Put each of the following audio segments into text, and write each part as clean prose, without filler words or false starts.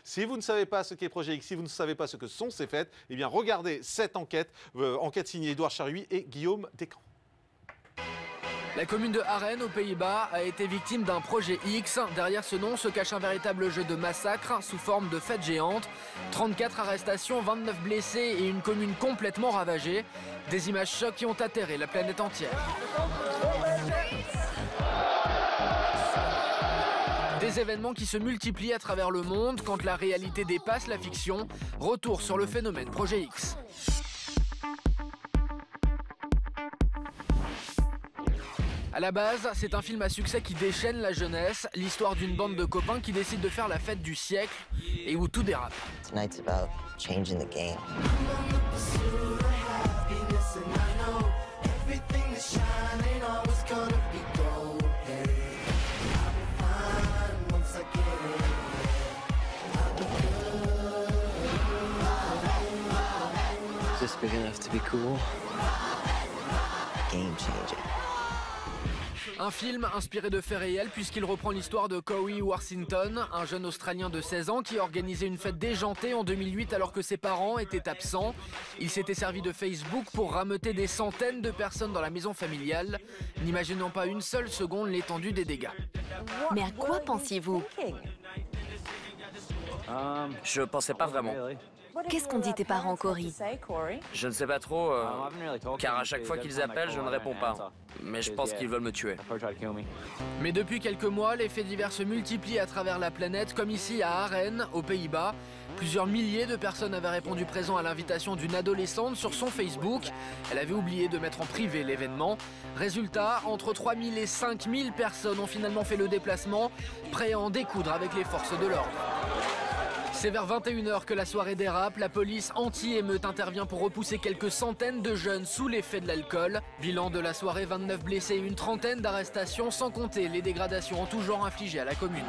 Si vous ne savez pas ce qu'est Projet X, si vous ne savez pas ce que sont ces fêtes, eh bien regardez cette enquête, enquête signée Édouard Charuy et Guillaume Descamps. La commune de Arène, aux Pays-Bas, a été victime d'un projet X. Derrière ce nom se cache un véritable jeu de massacre sous forme de fête géante. 34 arrestations, 29 blessés et une commune complètement ravagée. Des images chocs qui ont atterré la planète entière. Des événements qui se multiplient à travers le monde quand la réalité dépasse la fiction. Retour sur le phénomène Projet X. À la base, c'est un film à succès qui déchaîne la jeunesse, l'histoire d'une bande de copains qui décide de faire la fête du siècle et où tout dérape. Tonight's about changing the game. Is this big enough to be cool? Game changer. Un film inspiré de faits réels puisqu'il reprend l'histoire de Cowie Worthington, un jeune Australien de 16 ans qui organisait une fête déjantée en 2008 alors que ses parents étaient absents. Il s'était servi de Facebook pour rameuter des centaines de personnes dans la maison familiale, n'imaginant pas une seule seconde l'étendue des dégâts. Mais à quoi pensiez-vous? Je pensais pas vraiment. Qu'est-ce qu'ont dit tes parents, Cory? Je ne sais pas trop, car à chaque fois qu'ils appellent, je ne réponds pas. Mais je pense qu'ils veulent me tuer. Mais depuis quelques mois, les faits divers se multiplient à travers la planète, comme ici à Arène, aux Pays-Bas. Plusieurs milliers de personnes avaient répondu présent à l'invitation d'une adolescente sur son Facebook. Elle avait oublié de mettre en privé l'événement. Résultat, entre 3000 et 5000 personnes ont finalement fait le déplacement, prêts à en découdre avec les forces de l'ordre. C'est vers 21 h que la soirée dérape. La police anti-émeute intervient pour repousser quelques centaines de jeunes sous l'effet de l'alcool. Bilan de la soirée, 29 blessés et une trentaine d'arrestations, sans compter les dégradations en tout genre infligées à la commune.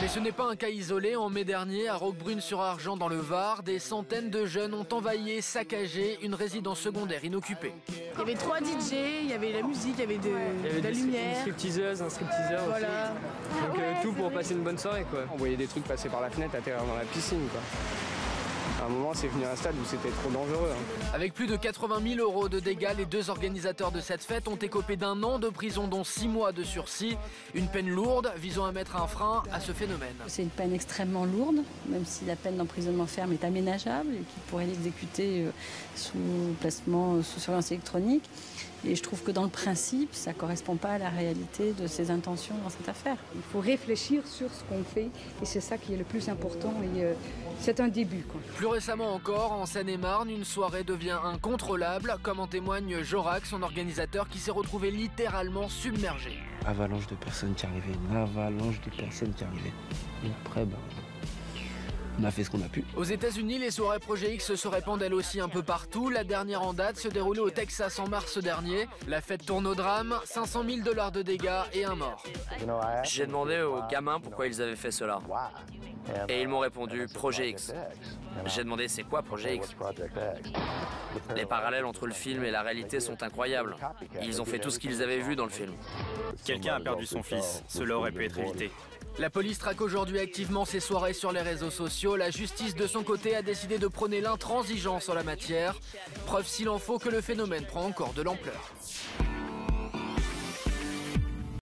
Mais ce n'est pas un cas isolé. En mai dernier, à Roquebrune-sur-Argent dans le Var, des centaines de jeunes ont envahi et saccagé une résidence secondaire inoccupée. Il y avait 3 DJ, il y avait la musique, il y avait de la lumière. Une stripteaseuse, un stripteaseur voilà. Aussi. Donc tout pour passer une bonne soirée, quoi. On voyait des trucs passer par la fenêtre, atterrir dans la piscine, quoi. À un moment, c'est venu à un stade où c'était trop dangereux. Avec plus de 80 000 € de dégâts, les deux organisateurs de cette fête ont écopé d'1 an de prison, dont 6 mois de sursis. Une peine lourde visant à mettre un frein à ce phénomène. C'est une peine extrêmement lourde, même si la peine d'emprisonnement ferme est aménageable et qu'il pourrait l'exécuter sous placement sous surveillance électronique. Et je trouve que dans le principe, ça ne correspond pas à la réalité de ses intentions dans cette affaire. Il faut réfléchir sur ce qu'on fait et c'est ça qui est le plus important et c'est un début, quoi. Plus récemment encore, en Seine-et-Marne, une soirée devient incontrôlable, comme en témoigne Jorac, son organisateur, qui s'est retrouvé littéralement submergé. Avalanche de personnes qui arrivaient, une avalanche de personnes qui arrivaient. Et après, on a fait ce qu'on a pu. Aux États-Unis, les soirées Projet X se répandent elles aussi un peu partout. La dernière en date se déroulait au Texas en mars dernier. La fête tourne au drame, 500 000 $ de dégâts et un mort. J'ai demandé aux gamins pourquoi ils avaient fait cela. Et ils m'ont répondu Projet X. J'ai demandé c'est quoi Projet X? Les parallèles entre le film et la réalité sont incroyables. Ils ont fait tout ce qu'ils avaient vu dans le film. Quelqu'un a perdu son fils. Cela aurait pu être évité. La police traque aujourd'hui activement ces soirées sur les réseaux sociaux. La justice, de son côté, a décidé de prôner l'intransigeance en la matière. Preuve s'il en faut que le phénomène prend encore de l'ampleur.